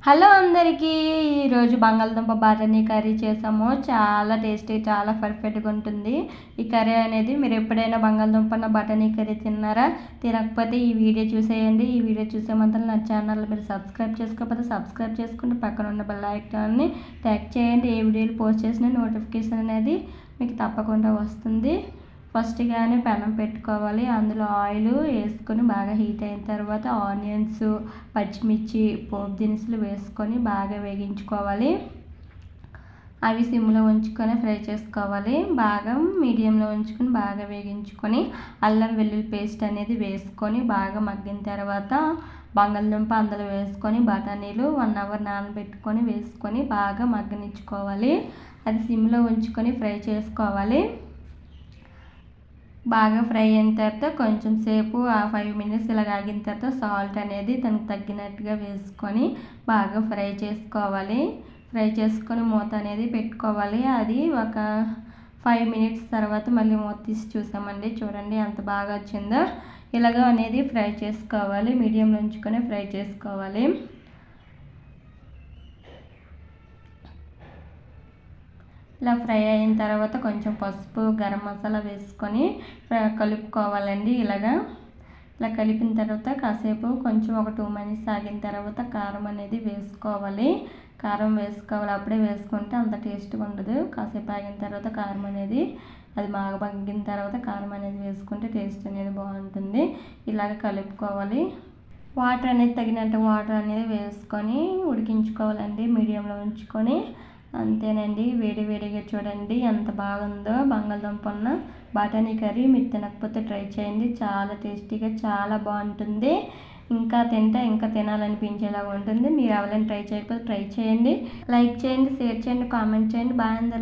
Hello అందరికీ, ఈరోజు బంగాళదుంప బఠానీ కర్రీ చేసాము. చాలా టేస్టీ, చాలా పర్ఫెక్ట్గా ఉంటుంది ఈ కర్రీ అనేది. మీరు ఎప్పుడైనా బంగాళదుంప బఠానీ కర్రీ తిన్నారా? తినకపోతే ఈ వీడియో చూసేయండి. ఈ వీడియో చూసే మాత్రం నా ఛానల్ మీరు సబ్స్క్రైబ్ చేసుకోకపోతే సబ్స్క్రైబ్ చేసుకుంటే పక్కన ఉన్న బెల్ ఐకాన్ని ట్యాగ్ చేయండి. ఏ వీడియోలు పోస్ట్ చేసిన నోటిఫికేషన్ అనేది మీకు తప్పకుండా వస్తుంది. ఫస్ట్గానే పెనం పెట్టుకోవాలి. అందులో ఆయిల్ వేసుకొని బాగా హీట్ అయిన తర్వాత ఆనియన్స్, పచ్చిమిర్చి, పోపు దినుసులు వేసుకొని బాగా వేగించుకోవాలి. అవి సిమ్లో ఉంచుకొని ఫ్రై చేసుకోవాలి. బాగా మీడియంలో ఉంచుకొని బాగా వేగించుకొని అల్లం వెల్లుల్లి పేస్ట్ అనేది వేసుకొని బాగా మగ్గిన తర్వాత బంగాళదుంప అందులో వేసుకొని బఠానీలు 1 అవర్ నానబెట్టుకొని వేసుకొని బాగా మగ్గనిచ్చుకోవాలి. అది సిమ్లో ఉంచుకొని ఫ్రై చేసుకోవాలి. బాగా ఫ్రై అయిన తర్వాత కొంచెం సేపు 5 మినిట్స్ ఇలా ఆగిన తర్వాత సాల్ట్ అనేది దానికి తగ్గినట్టుగా వేసుకొని బాగా ఫ్రై చేసుకోవాలి. ఫ్రై చేసుకొని మూత అనేది పెట్టుకోవాలి. అది ఒక 5 మినిట్స్ తర్వాత మళ్ళీ మూత తీసి చూసామండి. చూడండి ఎంత బాగా వచ్చిందో. ఇలాగ అనేది ఫ్రై చేసుకోవాలి. మీడియంలో ఉంచుకొని ఫ్రై చేసుకోవాలి. ఇలా ఫ్రై అయిన తర్వాత కొంచెం పసుపు, గరం మసాలా వేసుకొని కలుపుకోవాలండి. ఇలా కలిపిన తర్వాత కాసేపు కొంచెం ఒక 2 మినిట్స్ ఆగిన తర్వాత కారం అనేది వేసుకోవాలి. కారం వేసుకోవాలి. అప్పుడే వేసుకుంటే అంత టేస్ట్గా ఉండదు. కాసేపు ఆగిన తర్వాత కారం అనేది అది బాగా మగ్గిన తర్వాత కారం అనేది వేసుకుంటే టేస్ట్ అనేది బాగుంటుంది. ఇలాగ కలుపుకోవాలి. వాటర్ అనేది తగినంత వాటర్ అనేది వేసుకొని ఉడికించుకోవాలండి మీడియంలో ఉంచుకొని. అంతేనండి. వేడిగా చూడండి ఎంత బాగుందో బంగాళదుంప బఠానీ కర్రీ. మీరు తినకపోతే ట్రై చేయండి. చాలా టేస్టీగా చాలా బాగుంటుంది. ఇంకా తింటే ఇంకా తినాలనిపించేలాగా ఉంటుంది. మీరు ఎవరైనా ట్రై చేయకపోతే ట్రై చేయండి. లైక్ చేయండి, షేర్ చేయండి, కామెంట్ చేయండి. బాయ్ అందరికీ.